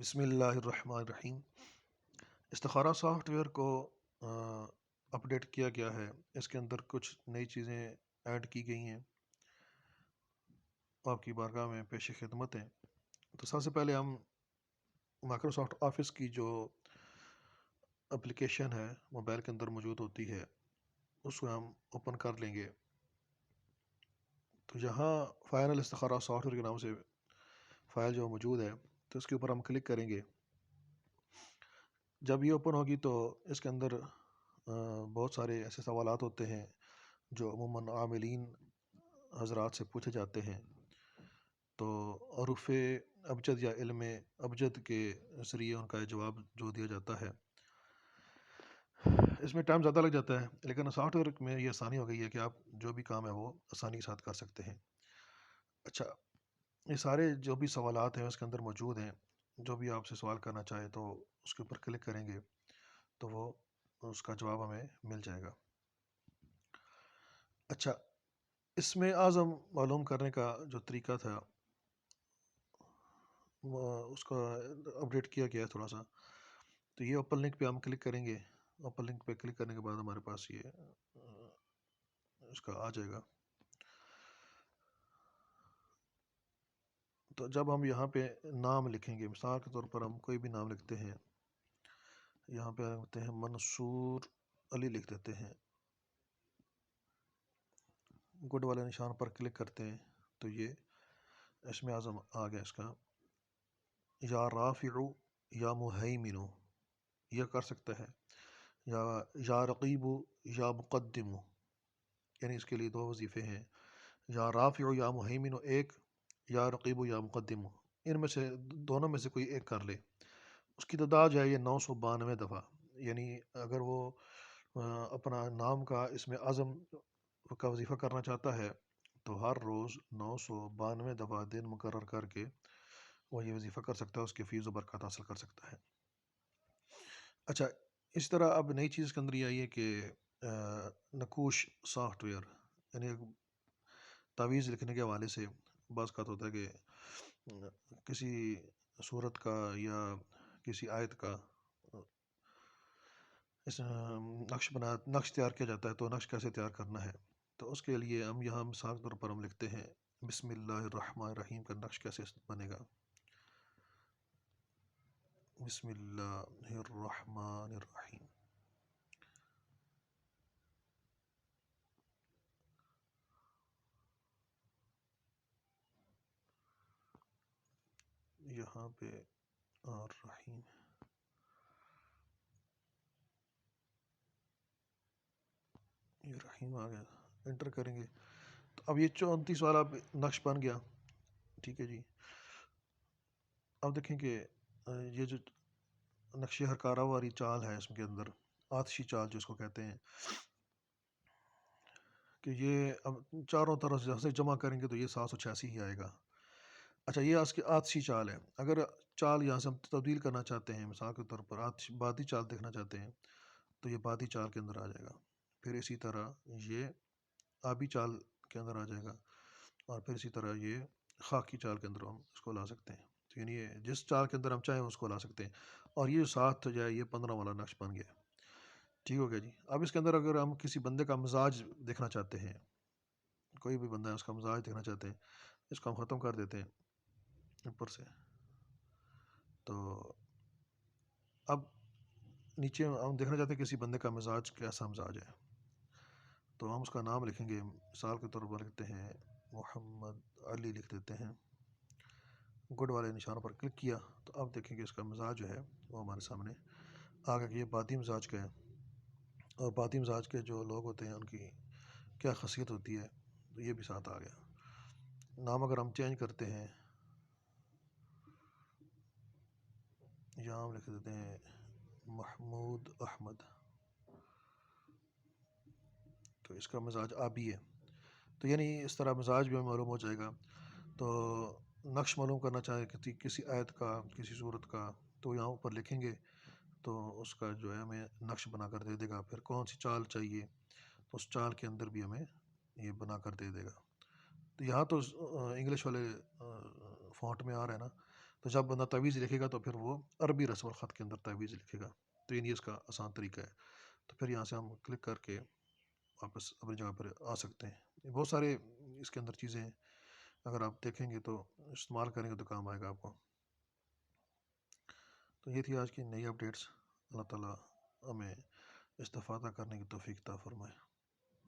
بسم اللہ الرحمن الرحیم۔ استخارہ سافٹ ویئر کو اپڈیٹ کیا گیا ہے۔ اس کے اندر کچھ نئی چیزیں ایڈ کی گئی ہیں، آپ کی بارگاہ میں پیش خدمت ہیں۔ تو سب سے پہلے ہم مائکروسافٹ آفس کی جو اپلیکیشن ہے موبائل کے اندر موجود ہوتی ہے اس کو ہم اوپن کر لیں گے۔ تو یہاں فائنل استخارہ سافٹ ویئر کے نام سے فائل جو موجود ہے تو اس کے اوپر ہم کلک کریں گے۔ جب یہ اوپن ہوگی تو اس کے اندر بہت سارے ایسے سوالات ہوتے ہیں جو عموماً عاملین حضرات سے پوچھے جاتے ہیں۔ تو حروف ابجد یا علم ابجد کے ذریعے ان کا جواب جو دیا جاتا ہے، اس میں ٹائم زیادہ لگ جاتا ہے، لیکن سافٹ ویئر میں یہ آسانی ہو گئی ہے کہ آپ جو بھی کام ہے وہ آسانی کے ساتھ کر سکتے ہیں۔ اچھا، یہ سارے جو بھی سوالات ہیں اس کے اندر موجود ہیں۔ جو بھی آپ سے سوال کرنا چاہے تو اس کے اوپر کلک کریں گے تو وہ اس کا جواب ہمیں مل جائے گا۔ اچھا، اس میں اعظم معلوم کرنے کا جو طریقہ تھا اس کا اپڈیٹ کیا گیا ہے تھوڑا سا۔ تو یہ اوپن لنک پہ ہم کلک کریں گے۔ اوپن لنک پہ کلک کرنے کے بعد ہمارے پاس یہ اس کا آ جائے گا۔ تو جب ہم یہاں پہ نام لکھیں گے، مثال کے طور پر ہم کوئی بھی نام لکھتے ہیں، یہاں پہ لکھتے ہیں منصور علی، لکھ دیتے ہیں، گڈ والے نشان پر کلک کرتے ہیں تو یہ اسم اعظم آ گیا اس کا۔ یا رافع یا مہیمن، یہ کر سکتا ہے، یا رقیب یا مقدم، یعنی اس کے لیے دو وظیفے ہیں، یا رافع یا مہیمن ایک، یا رقیب یا مقدم، ان میں سے دونوں میں سے کوئی ایک کر لے۔ اس کی تعداد جو ہے یہ 992 دفعہ، یعنی اگر وہ اپنا نام کا اسم اعظم کا وظیفہ کرنا چاہتا ہے تو ہر روز 992 دفعہ دن مقرر کر کے وہ یہ وظیفہ کر سکتا ہے، اس کے فیض و برکات حاصل کر سکتا ہے۔ اچھا، اس طرح اب نئی چیز کے اندر یہ آئی ہے کہ نقوش سافٹ ویئر، یعنی تعویذ لکھنے کے حوالے سے بعض کا ہوتا ہے کہ کسی صورت کا یا کسی آیت کا اس نقش تیار کیا جاتا ہے، تو نقش کیسے تیار کرنا ہے، تو اس کے لیے ہم یہاں مثال کے طور پر ہم لکھتے ہیں بسم اللہ الرحمن الرحیم کا نقش کیسے بنے گا۔ بسم اللہ الرحمن الرحیم۔ یہاں پہ الرحیم، یہ رحیم آ گیا، انٹر کریں گے تو اب یہ 34 والا نقش بن گیا۔ ٹھیک ہے جی، اب دیکھیں کہ یہ جو نقش ہرکارہ والی چال ہے اس کے اندر، آتشی چال جو اس کو کہتے ہیں، کہ یہ اب چاروں طرف سے جمع کریں گے تو یہ 786 ہی آئے گا۔ اچھا، یہ اس کی آتشی چال ہے۔ اگر چال یہاں سے ہم تبدیل کرنا چاہتے ہیں، مثال کے طور پر بادی چال دیکھنا چاہتے ہیں تو یہ بادی چال کے اندر آ جائے گا۔ پھر اسی طرح یہ آبی چال کے اندر آ جائے گا، اور پھر اسی طرح یہ خاکی چال کے اندر ہم اس کو لا سکتے ہیں۔ تو یعنی یہ جس چال کے اندر ہم چاہیں اس کو لا سکتے ہیں، اور یہ 7 جو ہے یہ 15 والا نقش بن گیا۔ ٹھیک ہو گیا جی۔ اب اس کے اندر اگر ہم کسی بندے کا مزاج دیکھنا چاہتے ہیں، کوئی بھی بندہ ہے اس کا مزاج دیکھنا چاہتے ہیں، اس کو ہم ختم کر دیتے ہیں اوپر سے۔ تو اب نیچے ہم دیکھنا چاہتے ہیں کسی بندے کا مزاج کیسا مزاج ہے، تو ہم اس کا نام لکھیں گے، مثال کے طور پر لکھتے ہیں محمد علی، لکھ دیتے ہیں، گڈ والے نشان پر کلک کیا تو اب دیکھیں کہ اس کا مزاج جو ہے وہ ہمارے سامنے آ گیا کہ یہ بادی مزاج کا ہے، اور بادی مزاج کے جو لوگ ہوتے ہیں ان کی کیا خاصیت ہوتی ہے، تو یہ بھی ساتھ آ گیا۔ نام اگر ہم چینج کرتے ہیں، یہاں ہم لکھ دیتے ہیں محمود احمد، تو اس کا مزاج آبی ہے۔ تو یعنی اس طرح مزاج بھی ہمیں معلوم ہو جائے گا۔ تو نقش معلوم کرنا چاہے کسی آیت کا، کسی صورت کا، تو یہاں اوپر لکھیں گے تو اس کا جو ہے ہمیں نقش بنا کر دے دے گا۔ پھر کون سی چال چاہیے تو اس چال کے اندر بھی ہمیں یہ بنا کر دے دے گا۔ تو یہاں تو انگلش والے فونٹ میں آ رہا ہے نا، تو جب بندہ تعویذ لکھے گا تو پھر وہ عربی رسم الخط کے اندر تعویذ لکھے گا. تو یہ اس کا آسان طریقہ ہے. تو پھر یہاں سے ہم کلک کر کے واپس اپنی جگہ پر آ سکتے ہیں. بہت سارے اس کے اندر چیزیں ہیں، اگر آپ دیکھیں گے تو استعمال کریں گے تو کام آئے گا آپ کو. تو یہ تھی آج کی نئی اپڈیٹس. اللہ تعالیٰ ہمیں استفادہ کرنے کی توفیق عطا فرمائے.